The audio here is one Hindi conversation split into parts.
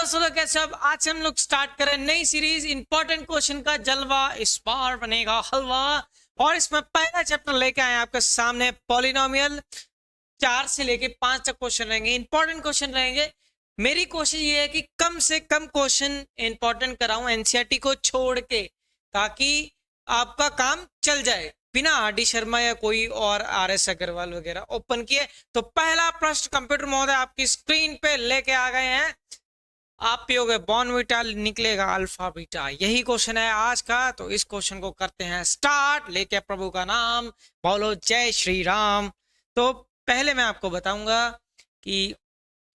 दोस्तों लोग कैसे हो? अब आज हम लोग स्टार्ट करें नई सीरीज इंपॉर्टेंट क्वेश्चन का जलवा। इस बार बनेगा हलवा। और इसमें पहला चैप्टर लेके आए हैं आपके सामने पॉलिनोमियल। 4 से लेके 5 तक क्वेश्चन रहेंगे, इंपॉर्टेंट क्वेश्चन रहेंगे। मेरी कोशिश ये है कि कम से कम क्वेश्चन इंपॉर्टेंट कराऊं एनसीईआरटी को छोड़ के, ताकि आपका काम चल जाए बिना आर डी शर्मा या कोई और आर एस अग्रवाल वगैरह ओपन किए। तो पहला प्रश्न कंप्यूटर महोदय आपकी स्क्रीन पे लेके आ गए हैं। आप पियोगे बॉर्नविटा निकलेगा अल्फा बीटा, यही क्वेश्चन है आज का। तो इस क्वेश्चन को करते हैं स्टार्ट। लेके प्रभु का नाम बोलो, जय श्री राम। तो पहले मैं आपको बताऊंगा कि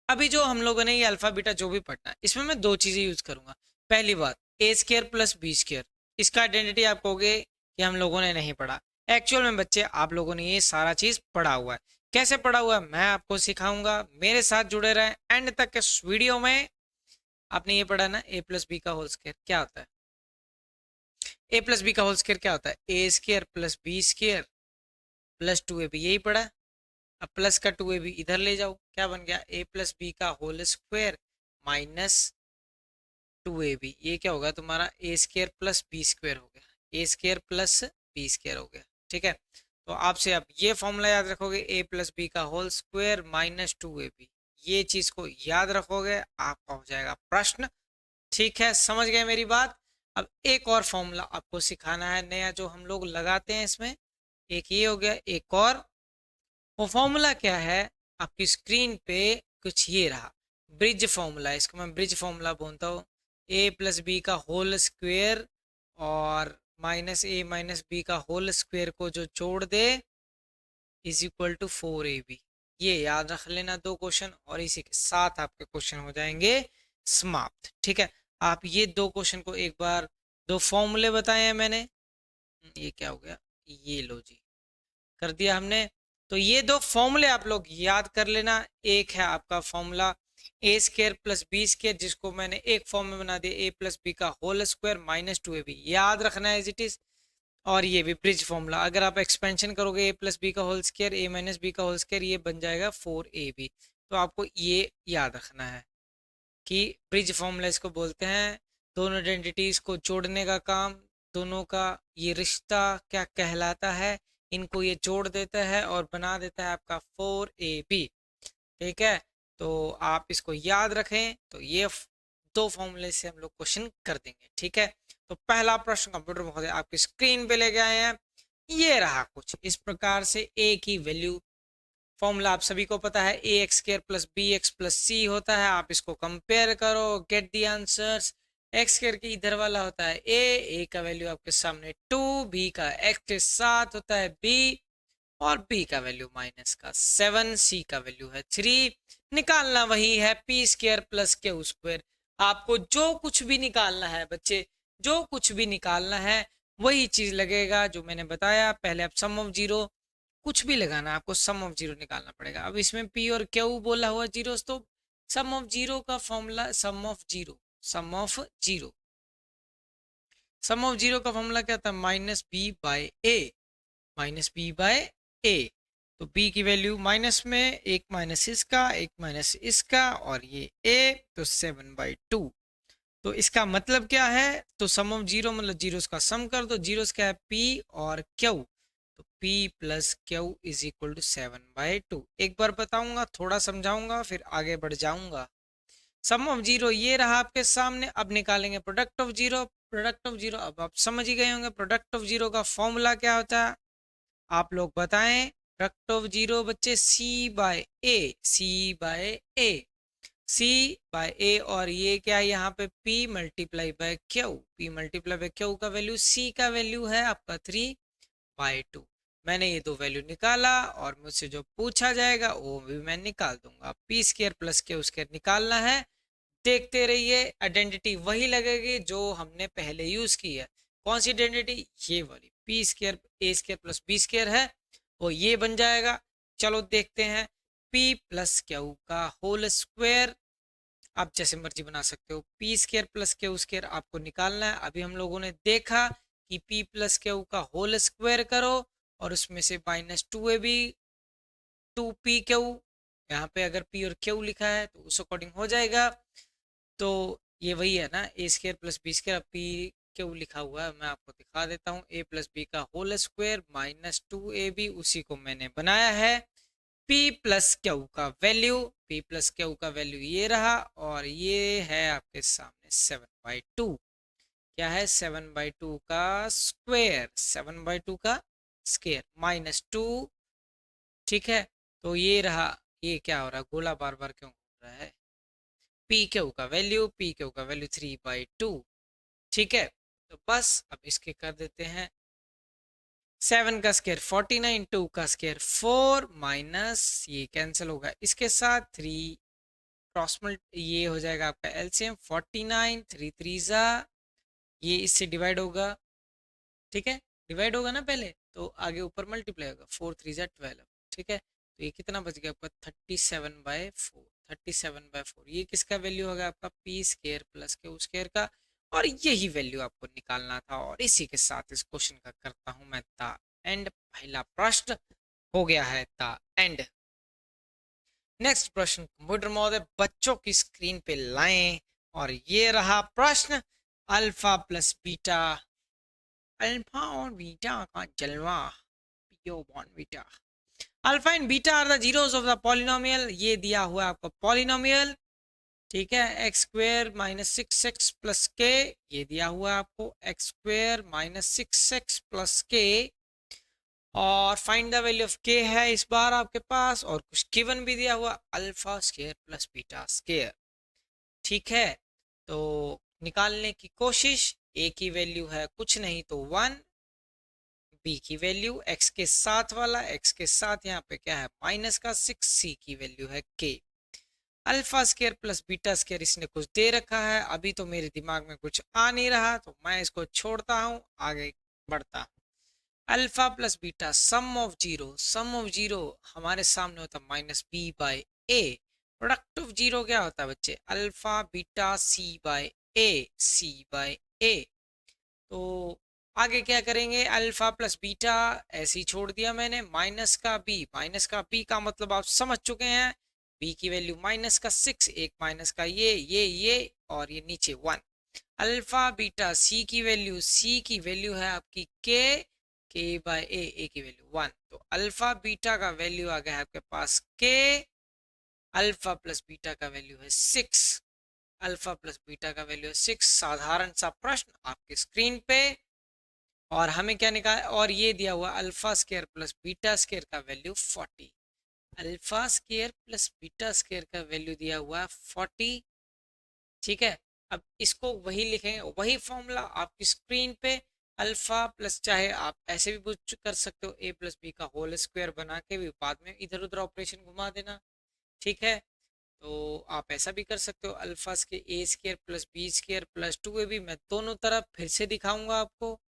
अभी जो हम लोगों ने ये अल्फा बीटा जो भी पढ़ना है, इसमें मैं दो चीजें यूज करूंगा। पहली बात ए स्केयर प्लस बी स्केयर, इसका आइडेंटिटी आप कहोगे कि हम लोगों ने नहीं पढ़ा। एक्चुअल में बच्चे आप लोगों ने ये सारा चीज पढ़ा हुआ है। कैसे पढ़ा हुआ है मैं आपको सिखाऊंगा, मेरे साथ जुड़े रहे एंड तक इस वीडियो में। आपने ये पढ़ा ना, ए प्लस बी का होल स्क्वायर क्या होता है? ए प्लस बी का होल स्क्वायर क्या होता है? A square plus B square plus 2ab, यही पढ़ा। अब प्लस का 2ab इधर ले जाओ, क्या बन गया? ए प्लस बी का होल स्क्वायर माइनस 2ab, ये क्या होगा तुम्हारा? ए स्क्वायर प्लस बी स्क्वायर हो गया, ए स्क्वायर प्लस बी स्क्वायर हो गया। ठीक है, तो आपसे अब ये फॉर्मूला याद रखोगे, ए प्लस बी का होल स्क्वायर माइनस 2ab, ये चीज को याद रखोगे, आपका हो जाएगा प्रश्न। ठीक है, समझ गए मेरी बात। अब एक और फॉर्मूला आपको सिखाना है नया, जो हम लोग लगाते हैं इसमें। एक ये हो गया, एक और। वो फॉर्मूला क्या है? आपकी स्क्रीन पे कुछ ये रहा, ब्रिज फॉर्मूला। इसको मैं ब्रिज फॉर्मूला बोलता हूँ। ए प्लस बी का होल स्क्वेयर और माइनस ए माइनस बी का होल स्क्वेयर को जो जोड़ दे इज इक्वल टू 4ab। ये याद रख लेना दो क्वेश्चन, और इसी के साथ आपके क्वेश्चन हो जाएंगे समाप्त। ठीक है, आप ये दो क्वेश्चन को एक बार, दो फॉर्मूले बताए हैं मैंने। ये क्या हो गया? ये लो जी, कर दिया हमने। तो ये दो फॉर्मूले आप लोग याद कर लेना। एक है आपका फॉर्मूला ए स्क्वायर प्लस बी स्क्वायर, जिसको मैंने एक फॉर्म में बना दिया, ए प्लस बी का होल स्क्वायर माइनस 2ab, याद रखना है एज इट इज। और ये भी ब्रिज फॉर्मूला, अगर आप एक्सपेंशन करोगे ए प्लस बी का होल स्क्वायर ए माइनस बी का होल स्क्वायर, ये बन जाएगा 4ab। तो आपको ये याद रखना है कि ब्रिज फॉर्मूला इसको बोलते हैं। दोनों आइडेंटिटीज को जोड़ने का काम, दोनों का ये रिश्ता क्या कहलाता है, इनको ये जोड़ देता है और बना देता है आपका 4ab। ठीक है, तो आप इसको याद रखें। तो ये दो फॉर्मूले से हम लोग क्वेश्चन कर देंगे। ठीक है, तो पहला प्रश्न कंप्यूटर महोदय आपकी स्क्रीन पे लेके आए हैं। ये रहा कुछ इस प्रकार से, ए की वैल्यू, फॉर्मूला आप सभी को पता है, A X square plus B X plus C होता है। आप इसको कंपेयर करो, get the answers. X square की इधर वाला होता है ए का वैल्यू आपके सामने 2, बी का एक्स के साथ होता है बी, और बी का वैल्यू माइनस का 7, सी का वैल्यू है 3। निकालना वही है P square plus Q square. आपको जो कुछ भी निकालना है बच्चे, जो कुछ भी निकालना है वही चीज लगेगा जो मैंने बताया। पहले आप सम ऑफ जीरो, कुछ भी लगाना, आपको सम ऑफ जीरो निकालना पड़ेगा। अब इसमें पी और क्यू बोला हुआ जीरो, तो सम ऑफ जीरो का formula, sum of zero, sum of zero, sum of zero का फॉर्मूला क्या था? Minus B by A, minus B by A. तो बी की वैल्यू माइनस में, एक माइनस इसका एक माइनस इसका, और ये ए, तो 7/2। तो इसका मतलब क्या है? तो सम ऑफ जीरो मतलब जीरोस का सम कर दो। जीरोस क्या है? पी और क्यू। तो P plus Q is equal to 7/2। एक बार बताऊंगा, थोड़ा समझाऊंगा, फिर आगे बढ़ जाऊंगा। सम ऑफ जीरो ये रहा आपके सामने। अब निकालेंगे product of zero. Product of zero अब आप समझ ही गए होंगे, प्रोडक्ट ऑफ जीरो का फॉर्मूला क्या होता है? आप लोग बताएं। प्रोडक्ट ऑफ जीरो बच्चे सी by A, C by A, C by ए, और ये क्या है यहाँ पे? P multiply by Q, P multiply by Q का वैल्यू, C का वैल्यू है आपका 3/2। मैंने ये दो वैल्यू निकाला, और मुझसे जो पूछा जाएगा वो भी मैं निकाल दूंगा। P square plus Q square निकालना है। देखते रहिए, आइडेंटिटी वही लगेगी जो हमने पहले यूज की है। कौन सी आइडेंटिटी? ये वाली, P square A square plus B square है, वो ये बन जाएगा। चलो देखते हैं, P प्लस क्यू का होल स्क्वायर, आप जैसे मर्जी बना सकते हो। P square plus Q square आपको निकालना है। अभी हम लोगों ने देखा कि P प्लस क्यू का होल स्क्वायर करो, और उसमें से माइनस 2ab 2p क्यू, यहाँ पे अगर P और Q लिखा है तो उस अकॉर्डिंग हो जाएगा। तो ये वही है ना, A square plus B square, P Q लिखा हुआ है, मैं आपको दिखा देता हूँ, ए प्लस बी का होल स्क्वायर माइनस 2ab, उसी को मैंने बनाया है। P प्लस क्यू का वैल्यू, P प्लस क्यू का वैल्यू ये रहा, और ये है आपके सामने 7/2। क्या है? 7/2 का स्क्वायर, 7/2 का स्क्वायर माइनस 2। ठीक है, तो ये रहा। ये क्या हो रहा है, गोला बार बार क्यों घूम रहा है? P क्यू का वैल्यू, P क्यू का वैल्यू 3/2। ठीक है, तो बस अब इसके कर देते हैं। 7 का स्क्वायर 49, 2 का स्क्वायर 4, माइनस ये कैंसिल होगा इसके साथ, 3 क्रॉस मल्ट, ये हो जाएगा आपका एलसीएम 49, 3 3 जा, ये इससे डिवाइड होगा। ठीक है, डिवाइड होगा ना पहले, तो आगे ऊपर मल्टीप्लाई होगा, 4 3 जा 12। ठीक है, तो ये कितना बच गया आपका 37/4, 37/4। ये किसका वैल्यू होगा? आपका P square plus Q square का, और यही वैल्यू आपको निकालना था। और इसी के साथ इस क्वेश्चन का करता हूं मैं द एंड। पहला प्रश्न हो गया है द एंड। नेक्स्ट प्रश्न कंप्यूटर महोदय बच्चों की स्क्रीन पे लाएं, और ये रहा प्रश्न। अल्फा प्लस बीटा, अल्फा और बीटा का जलवा, पियो बीटा। Alpha and beta are the zeros of the polynomial, ये दिया हुआ है आपको पॉलिनोमियल। ठीक है, x square minus 6x plus के, ये दिया हुआ है आपको x square minus 6x plus के, और फाइंड द वैल्यू ऑफ के है इस बार आपके पास, और कुछ गिवन भी दिया हुआ alpha square plus beta square. ठीक है, तो निकालने की कोशिश। ए की वैल्यू है कुछ नहीं तो 1, बी की वैल्यू एक्स के साथ वाला, एक्स के साथ यहाँ पे क्या है माइनस का 6, सी की वैल्यू है के। Alpha square plus beta square इसने कुछ दे रखा है, अभी तो मेरे दिमाग में कुछ आ नहीं रहा, तो मैं इसको छोड़ता हूँ, आगे बढ़ता हूँ। Alpha plus beta sum of zero, sum of zero हमारे सामने होता है minus B by A. Product of zero क्या होता है बच्चे? Alpha beta C by A, C by A. तो आगे क्या करेंगे? अल्फा प्लस बीटा ऐसे ही छोड़ दिया मैंने, माइनस का बी, माइनस का बी का मतलब आप समझ चुके हैं, बी की वैल्यू माइनस का 6, एक माइनस का ये और ये नीचे 1। अल्फा बीटा सी की वैल्यू, सी की वैल्यू है आपकी के बाय ए की वैल्यू 1। तो अल्फा बीटा का वैल्यू आ गया है आपके पास के, अल्फा प्लस बीटा का वैल्यू है 6, अल्फा प्लस बीटा का वैल्यू है 6। साधारण सा प्रश्न आपके स्क्रीन पे, और हमें क्या निकाल, और ये दिया हुआ alpha square plus beta square का value 40, alpha square plus beta square का वैल्यू दिया हुआ है 40। ठीक है, अब इसको वही लिखेंगे, वही फॉर्मूला आपकी स्क्रीन पे। अल्फा प्लस, चाहे आप ऐसे भी पूछ कर सकते हो, ए प्लस बी का होल स्क्वायर बना के भी बाद में इधर उधर ऑपरेशन घुमा देना। ठीक है, तो आप ऐसा भी कर सकते हो, अल्फा के A square plus B square plus 2ab, मैं दोनों तरफ फिर से दिखाऊंगा आपको,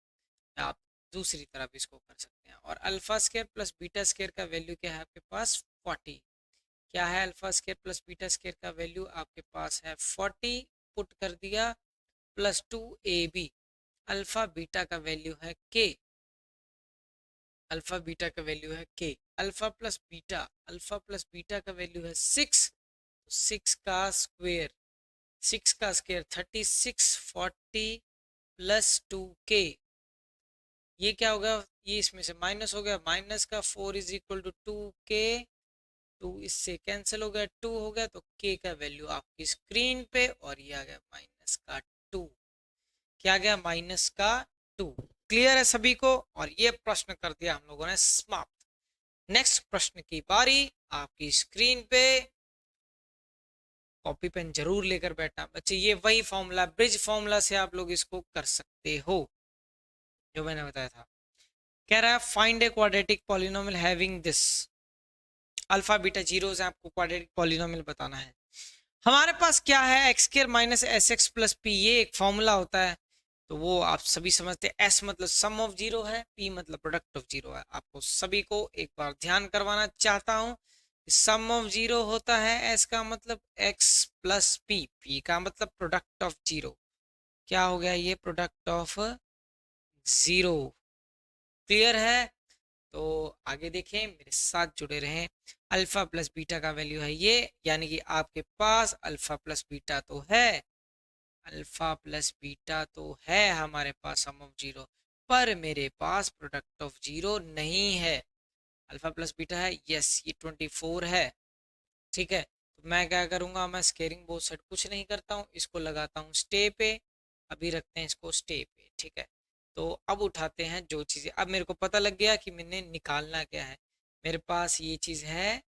आप दूसरी तरफ इसको कर सकते हैं। और alpha square plus beta square का वैल्यू क्या है आपके पास 40। क्या है? Alpha square plus beta square का वैल्यू आपके पास है 40, पुट कर दिया, प्लस 2ab। अल्फा बीटा का वैल्यू है के, अल्फा बीटा का वैल्यू है के। Alpha plus beta, alpha plus beta का वैल्यू है 6, 6 का स्क्वायर, 6 का स्क्वायर 36, 40 प्लस 2k, ये क्या होगा? ये इसमें से माइनस हो गया, माइनस का 4 इज इक्वल टू 2k, 2 इससे कैंसिल हो गया, 2 हो गया, तो k का वैल्यू आपकी स्क्रीन पे, और ये आ गया माइनस का 2। क्या गया? माइनस का 2। क्लियर है सभी को? और ये प्रश्न कर दिया हम लोगों ने समाप्त। नेक्स्ट प्रश्न की बारी आपकी स्क्रीन पे, कॉपी पेन जरूर लेकर बैठना बच्चे, ये वही फॉर्मूला, ब्रिज फॉर्मूला से आप लोग इसको कर सकते हो जो मैंने बताया था। कह रहा है find a quadratic polynomial having this, alpha beta zeros है, आपको क्वाड्रेटिक पॉलिनोमियल बताना है। हमारे पास क्या है? X square minus S x plus P, ये एक फॉर्मूला होता है, तो वो आप सभी समझते हैं। एस मतलब सम ऑफ जीरो है, पी मतलब प्रोडक्ट ऑफ जीरो है। आपको सभी को एक बार ध्यान करवाना चाहता हूँ, सम ऑफ जीरो होता है, एस का मतलब एक्स प्लस पी, पी का मतलब प्रोडक्ट ऑफ जीरो। क्या हो गया? ये प्रोडक्ट ऑफ जीरो। क्लियर है? तो आगे देखें, मेरे साथ जुड़े रहें। अल्फा प्लस बीटा का वैल्यू है ये, यानी कि आपके पास अल्फा प्लस बीटा तो है, अल्फा प्लस बीटा तो है हमारे पास सम ऑफ जीरो, पर मेरे पास प्रोडक्ट ऑफ जीरो नहीं है। अल्फा प्लस बीटा है, यस ये 24 है। ठीक है, तो मैं क्या करूंगा, मैं स्केयरिंग बोथ साइड कुछ नहीं करता हूँ, इसको लगाता हूँ स्टे पे। अभी रखते हैं इसको स्टे पे। ठीक है, तो अब उठाते हैं जो चीज़ें। अब मेरे को पता लग गया कि मैंने निकालना क्या है। मेरे पास ये चीज़ है,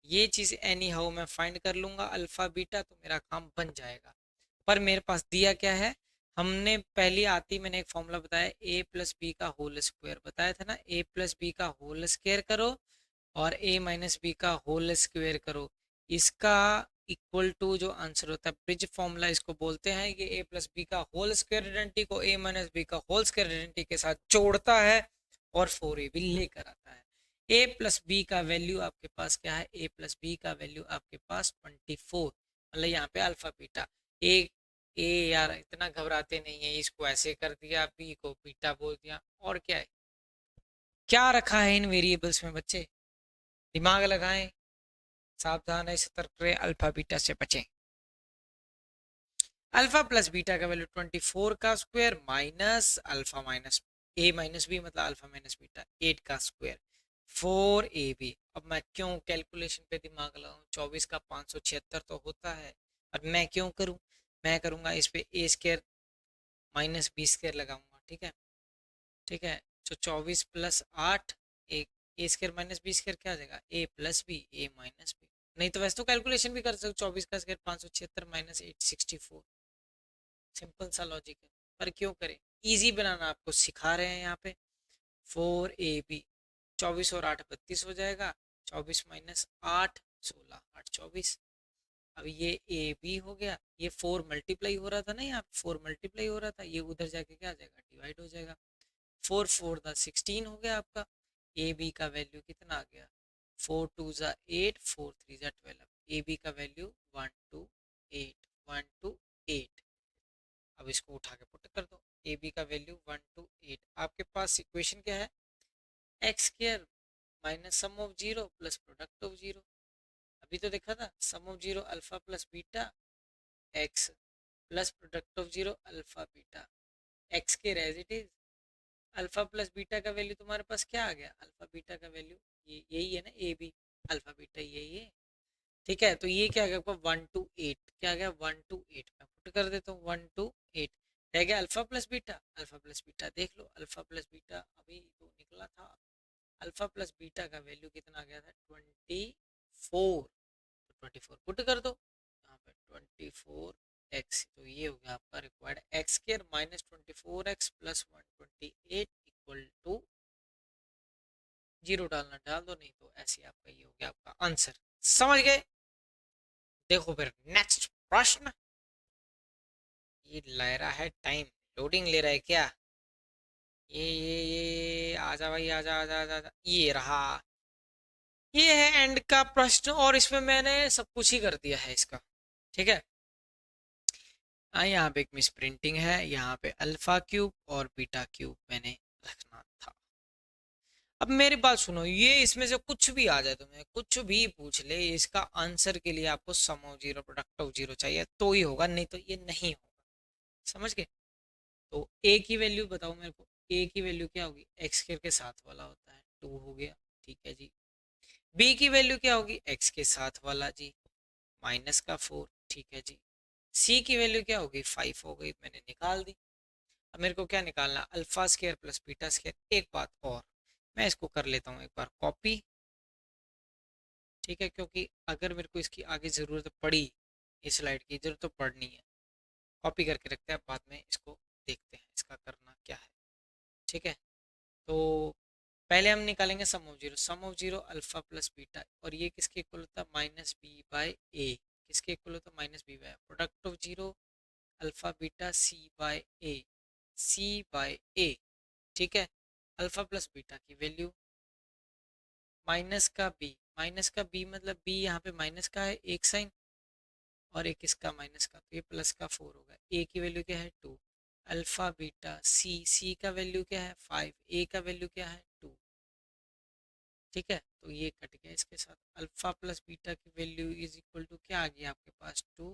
ये चीज़ एनी हाउ मैं फाइंड कर लूंगा अल्फा बीटा, तो मेरा काम बन जाएगा। पर मेरे पास दिया क्या है, हमने पहली आती मैंने एक फॉर्मूला बताया, ए प्लस बी का होल स्क्वायर बताया था ना, ए प्लस बी का होल स्क्वायर करो और ए माइनस बी का होल स्क्वायर करो। इसका इक्वल टू जो आंसर होता है, ब्रिज फॉर्मूला इसको बोलते हैं, कि ए प्लस बी का होल स्क्वायर आइडेंटिटी को ए माइनस बी का होल स्क्वायर आइडेंटिटी के साथ जोड़ता है और 4ab लेकर आता है। ए प्लस बी का वैल्यू आपके पास क्या है, ए प्लस बी का वैल्यू आपके पास 24, मतलब यहाँ पे अल्फा बीटा। ए ए यार इतना घबराते नहीं है, इसको ऐसे कर दिया, बी को बीटा बोल दिया, और क्या है, क्या रखा है इन वेरिएबल्स में बच्चे, दिमाग लगाएं, सावधान है, सतर्क रहे, अल्फा बीटा से बचें। अल्फा प्लस बीटा का वैल्यू 24 का स्क्वायर माइनस अल्फा माइनस ए माइनस बी, मतलब अल्फा माइनस बीटा 8 का स्क्वायर 4ab। अब मैं क्यों कैलकुलेशन पे दिमाग लगाऊं, 24 का 576 तो होता है, और मैं क्यों करूं, मैं करूंगा इस पे ए स्क्वायर माइनस बी स्क्वायर लगाऊंगा। ठीक है, ठीक है, तो 24 प्लस 8, एक ए स्क्वायर माइनस बी स्क्वायर क्या आ जाएगा, ए प्लस बी, ए माइनस बी। नहीं तो वैसे तो कैलकुलेशन भी कर सकते हो, 24 का स्क्वायर 576 माइनस 864, सिंपल सा लॉजिक है, पर क्यों करें, इजी बनाना आपको सिखा रहे हैं यहाँ पे। 4ab, 24 और 8 32 हो जाएगा, 24 माइनस 8 16, 8 24। अब ये ए बी हो गया, ये 4 मल्टीप्लाई हो रहा था ना, यहाँ 4 मल्टीप्लाई हो रहा था, ये उधर जाके क्या आ जाएगा, डिवाइड हो जाएगा। 4 4 दा 16 हो गया आपका। ए बी का वैल्यू कितना आ गया, 4 2 ज़ा 8, 4 3 ज़ा 12। ए बी का वैल्यू 1 2 8, 1 2 8। अब इसको उठा के पुट कर दो, ए बी का वैल्यू 1 2 8। आपके पास इक्वेशन क्या है, X square minus sum of zero plus product of zero. अभी तो देखा था, sum of zero alpha plus beta X plus product of zero alpha beta X के as it is. Alpha plus beta का वैल्यू तुम्हारे पास क्या आ गया, अल्फा बीटा का वैल्यू ये यही है ना, ए बी अल्फा बीटा यही है। ठीक है, तो ये क्या आ गया 1 2 8, क्या आ गया 1 2 8, मैं पुट कर देता हूँ 1 2 8। रह गया alpha plus beta, alpha plus beta देख लो, अल्फा प्लस बीटा अभी तो निकला था। अल्फा प्लस बीटा का वैल्यू कितना आ गया था 24, तो 24 पुट कर दो यहाँ पे 24x, तो ये हो गया आपका required X square minus 24x plus 128 equal to 0 डालना डाल दो, नहीं तो ऐसे आपका ये हो गया आपका आंसर। समझ गए, देखो फिर नेक्स्ट प्रश्न। ये ले रहा है टाइम, लोडिंग ले रहा है क्या, ये आजा भाई आजा आजा आजा आजा। ये रहा, ये है एंड का प्रश्न, और इसमें मैंने सब कुछ ही कर दिया है इसका। ठीक है, यहाँ पे एक मिस प्रिंटिंग है, यहाँ पे अल्फा क्यूब और बीटा क्यूब मैंने रखना था। अब मेरी बात सुनो, ये इसमें से कुछ भी आ जाए, तुम्हें कुछ भी पूछ ले, इसका आंसर के लिए आपको sum of zero product of zero चाहिए तो ही होगा, नहीं तो ये नहीं होगा। समझ गए, तो ए की वैल्यू बताओ मेरे को, ए की वैल्यू क्या होगी, एक्स के साथ वाला होता है 2 हो गया। ठीक है जी, बी की वैल्यू क्या होगी, एक्स के साथ वाला जी, माइनस का 4। ठीक है जी, सी की वैल्यू क्या होगी 5 हो गई, मैंने निकाल दी। अब मेरे को क्या निकालना, alpha square plus beta square. एक बात और, मैं इसको कर लेता हूँ एक बार कॉपी। ठीक है, क्योंकि अगर मेरे को इसकी आगे ज़रूरत पड़ी, इस स्लाइड की जरूरत तो पड़नी है, कॉपी करके रखते हैं, बाद में इसको देखते हैं इसका करना क्या है। ठीक है, तो पहले हम निकालेंगे sum of zero, sum of zero alpha plus beta, और ये किसके इक्वल होता है, माइनस बी बाय ए, किसके इक्वल होता है, minus B by product of zero alpha beta C by A, C by A. ठीक है, अल्फा प्लस बीटा की वैल्यू माइनस का बी, माइनस का बी मतलब बी यहाँ पे माइनस का है एक साइन, और एक इसका माइनस का, तो ये प्लस का 4 होगा। ए की वैल्यू क्या है 2, अल्फा बीटा सी, सी का वैल्यू क्या है 5, ए का वैल्यू क्या है 2। ठीक है, तो ये कट गया इसके साथ, अल्फा प्लस बीटा की वैल्यू इज इक्वल टू क्या आ गया आपके पास 2,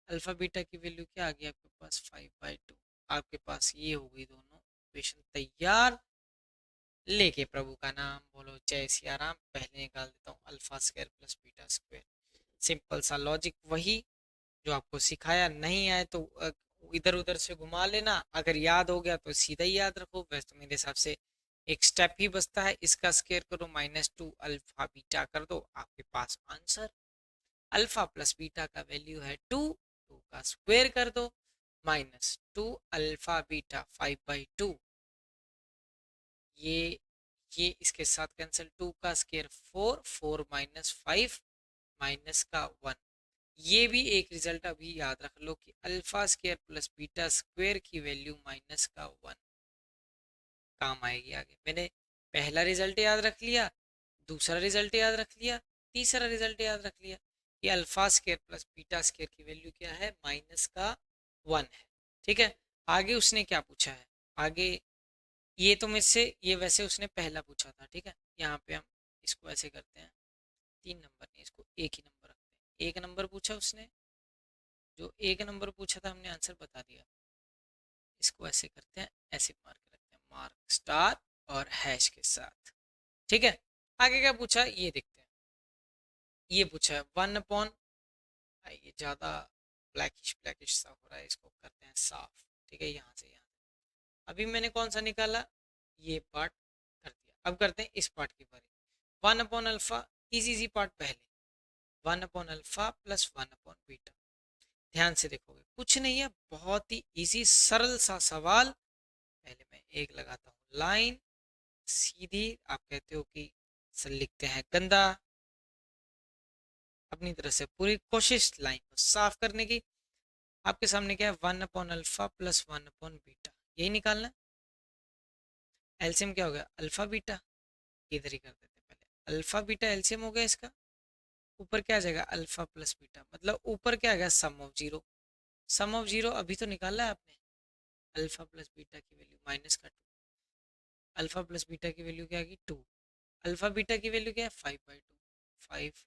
अल्फा बीटा की वैल्यू क्या आ गई आपके पास 5/2। आपके पास ये हो गई दोनों इक्वेशन तैयार। लेके प्रभु का नाम बोलो जय सिया राम। पहले निकाल देता हूँ alpha square plus beta square. Simple सा लॉजिक वही जो आपको सिखाया, नहीं आए तो इधर उधर से घुमा लेना, अगर याद हो गया तो सीधा ही याद रखो। वैसे तो मेरे हिसाब से एक स्टेप ही बचता है, इसका स्क्वायर करो -2 अल्फा बीटा कर दो, आपके पास आंसर। अल्फा प्लस बीटा का वैल्यू है 2, 2 का स्क्वायर कर दो -2 अल्फा बीटा 5/2। ये इसके साथ कैंसिल, 2 का स्क्वायर 4, 4 - 5 माइनस का 1। ये भी एक रिजल्ट अभी याद रख लो कि alpha square plus beta square की वैल्यू माइनस का 1 काम आएगी आगे। मैंने पहला रिजल्ट याद रख लिया, दूसरा रिजल्ट याद रख लिया, तीसरा रिजल्ट याद रख लिया कि alpha square plus beta square की वैल्यू क्या है, माइनस का 1 है। ठीक है, आगे उसने क्या पूछा है, आगे ये तो मुझसे ये वैसे उसने पहला पूछा था। ठीक है, यहाँ पे हम इसको ऐसे करते हैं, 3 नंबर नहीं, इसको एक ही नंबर रखते हैं। एक नंबर पूछा उसने, जो एक नंबर पूछा था हमने आंसर बता दिया। इसको ऐसे करते हैं, ऐसे मार्क रखते हैं, मार्क स्टार और हैश के साथ। ठीक है, आगे क्या पूछा ये देखते हैं। ये पूछा है 1/, ये ज्यादा ब्लैकिश ब्लैकिश सा हो रहा है, इसको करते हैं साफ। ठीक है, यहाँ से यहाँ अभी मैंने कौन सा निकाला, ये पार्ट कर दिया। अब करते हैं इस पार्ट की बारी। 1/अल्फा, इजी पार्ट पहले, 1/अल्फा प्लस 1/बीटा। ध्यान से देखोगे कुछ नहीं है, बहुत ही इजी सरल सा सवाल। पहले मैं एक लगाता हूँ लाइन सीधी, आप कहते हो कि सर लिखते हैं गंदा, अपनी तरह से पूरी कोशिश लाइन को साफ करने की। आपके सामने क्या है, 1/अल्फा प्लस 1/बीटा, यही निकालना है। एलसीएम क्या हो गया, अल्फा बीटा, इधर ही कर देते हैं पहले। अल्फा बीटा एलसीएम हो गया इसका, ऊपर क्या आ जाएगा अल्फा प्लस बीटा, मतलब ऊपर क्या आ गया sum of zero. Sum of zero अभी तो निकाला है आपने, अल्फा प्लस बीटा की वैल्यू माइनस का 2, अल्फा प्लस बीटा की वैल्यू क्या आ गई 2, अल्फा बीटा की वैल्यू क्या है 5/2, 5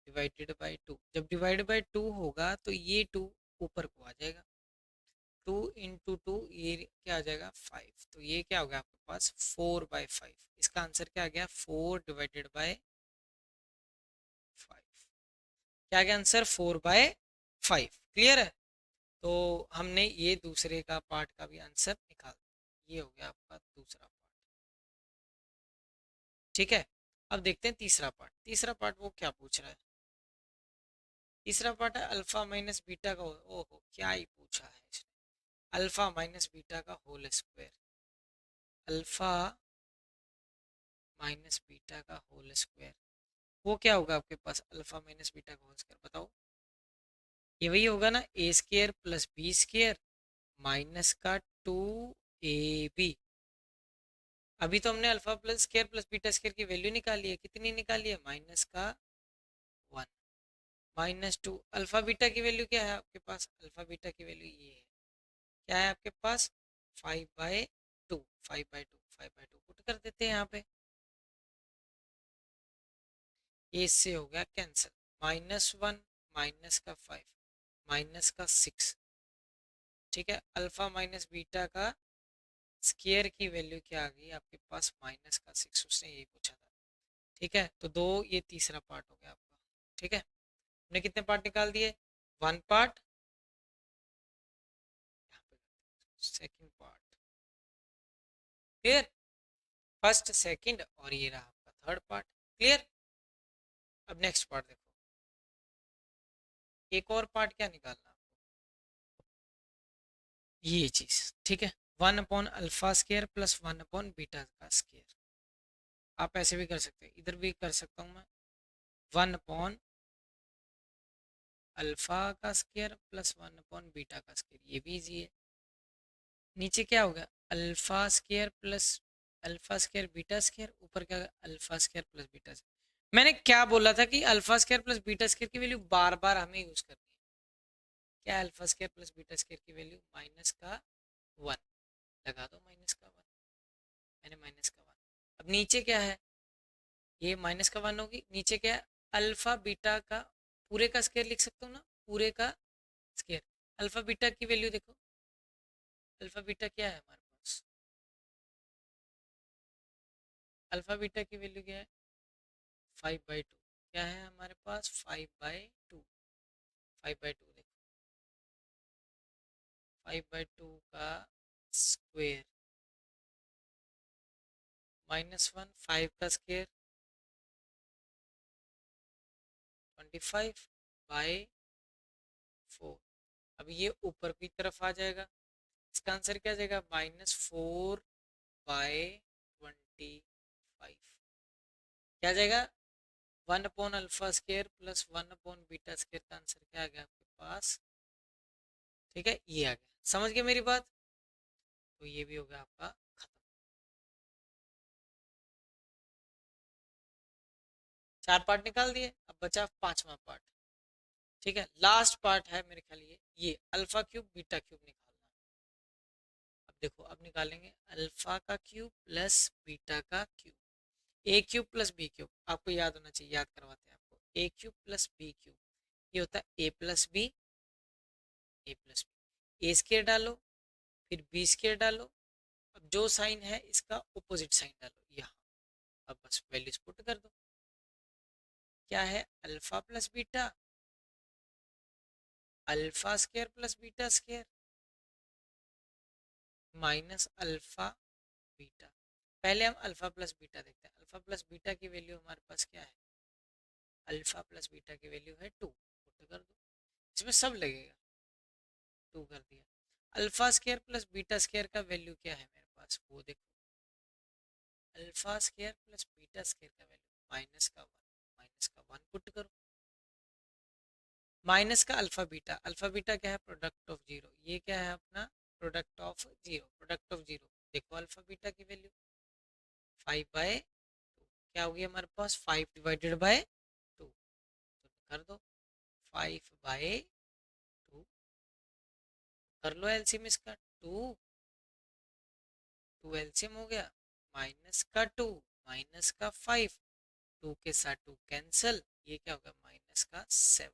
डिवाइडेड बाई 2। जब डिवाइड बाई 2 होगा तो ये 2 ऊपर को आ जाएगा, 2 × 2 ये क्या आ जाएगा 5, तो ये क्या हो गया आपके पास 4/5। इसका आंसर क्या आ गया 4 डिवाइडेड बाय 5। क्या गया आंसर 4/5। क्लियर है, तो हमने ये दूसरे का पार्ट का भी आंसर निकाल दिया। ये हो गया आपका दूसरा पार्ट। ठीक है, अब देखते हैं तीसरा पार्ट। तीसरा पार्ट वो क्या पूछ रहा है, तीसरा पार्ट है अल्फा माइनस बीटा का, ओहो क्या ही पूछा है इसने, अल्फा माइनस बीटा का whole square, alpha minus beta का होल स्क्वायर। वो क्या होगा आपके पास, अल्फा माइनस बीटा का होल स्क्वायर बताओ। ये वही होगा ना, A square plus B square minus का 2ab। अभी तो हमने alpha plus square plus beta square की वैल्यू निकाली है, कितनी निकाली है माइनस का 1, -2। अल्फा बीटा की वैल्यू क्या है आपके पास, अल्फा बीटा की वैल्यू ये है, क्या है आपके पास 5/2, 5/2, 5/2 पुट कर देते हैं यहाँ पे। ये इससे हो गया कैंसिल, -1 माइनस का 5 माइनस का 6। ठीक है, अल्फा माइनस बीटा का स्क्वायर की वैल्यू क्या आ गई आपके पास -6, उसने यही पूछा था। ठीक है, तो दो, ये तीसरा पार्ट हो गया आपका। ठीक है, हमने कितने पार्ट निकाल दिए, 1 part, second part. Clear, first second और ये रहा आपका थर्ड पार्ट। क्लियर, अब नेक्स्ट पार्ट देखो, एक और पार्ट क्या निकालना आपको, ये चीज। ठीक है, 1/अल्फा स्क्वायर प्लस 1/बीटा का स्क्वायर। आप ऐसे भी कर सकते हैं, इधर भी कर सकता हूँ मैं, 1/अल्फा का स्क्वायर प्लस 1/बीटा का स्क्वायर, ये भी इजी है। नीचे क्या होगा, alpha square plus alpha square beta square, ऊपर क्या होगा alpha square plus beta square. मैंने क्या बोला था कि alpha square plus beta square की वैल्यू बार बार हमें यूज करनी है। क्या है alpha square plus beta square की वैल्यू माइनस का 1, लगा दो माइनस का 1, मैंने माइनस का 1। अब नीचे क्या है, ये माइनस का 1 होगी, नीचे क्या है अल्फा बीटा का पूरे का स्क्वायर लिख सकता हूँ ना, पूरे का स्क्वायर। अल्फा बीटा की वैल्यू देखो, अल्फा बीटा क्या है हमारे पास, अल्फा बीटा की वैल्यू क्या है 5/2। क्या है हमारे पास 5/2, 5/2 देखो, 5/2 का स्क्वायर -1, 5 का स्क्वायर 25/4। अब ये ऊपर की तरफ आ जाएगा, इसका आंसर क्या आ जाएगा -4/25। क्या आ जाएगा 1/अल्फा स्क्वायर प्लस 1/बीटा स्क्वायर का आंसर क्या आ गया आपके पास। ठीक है, ये आ गया, समझ गए मेरी बात। तो ये भी हो गया आपका खत्म। 4 पार्ट निकाल दिए, अब बचा 5वां पार्ट। ठीक है, लास्ट पार्ट है मेरे ख्याल ये अल्फा क्यूब बीटा क्यूब निकालना। अब देखो, अब निकालेंगे अल्फा का क्यूब प्लस बीटा का क्यूब। ए क्यूब प्लस बी क्यूब आपको याद होना चाहिए, याद करवाते हैं आपको। ए क्यूब प्लस बी क्यूब ये होता है A plus B, A plus B. A square डालो, फिर बी स्क्वायर डालो, अब जो साइन है इसका ऑपोजिट साइन डालो यहाँ। अब बस वैल्यूज पुट कर दो। क्या है alpha plus beta, alpha square plus beta square minus alpha beta. पहले हम अल्फा प्लस बीटा देखते हैं। अल्फा प्लस बीटा की वैल्यू हमारे पास क्या है, अल्फा प्लस बीटा की वैल्यू है 2, पुट कर दो, इसमें सब लगेगा, 2 कर दिया। Alpha square plus beta square का वैल्यू क्या है मेरे पास, वो देखो, alpha square plus beta square का वैल्यू -1, -1 पुट करो, माइनस का अल्फा बीटा क्या है प्रोडक्ट ऑफ जीरो, ये क्या है अपना product of zero, product of zero. देखो अल्फा बीटा की वैल्यू 5/2, क्या होगी हमारे पास 5/2, तो कर दो 5/2, कर लो एलसीएम इसका 2 एलसीएम हो गया, माइनस का 2 माइनस का 5, 2 के साथ 2 कैंसल, ये क्या होगा -7।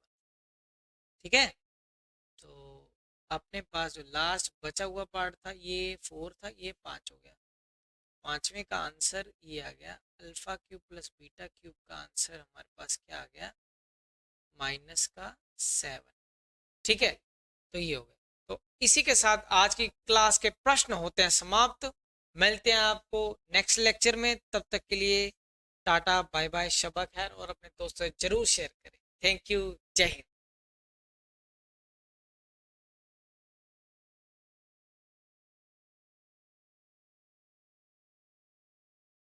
ठीक है, तो अपने पास जो लास्ट बचा हुआ पार्ट था ये 4 था, ये 5 हो गया। 5वें का आंसर ये आ गया, alpha cube plus beta cube का आंसर हमारे पास क्या आ गया -7। ठीक है, तो ये हो गया। तो इसी के साथ आज की क्लास के प्रश्न होते हैं समाप्त। मिलते हैं आपको नेक्स्ट लेक्चर में, तब तक के लिए टाटा बाय बाय, शबा खैर, और अपने दोस्तों से जरूर शेयर करें। थैंक यू, जय हिंद।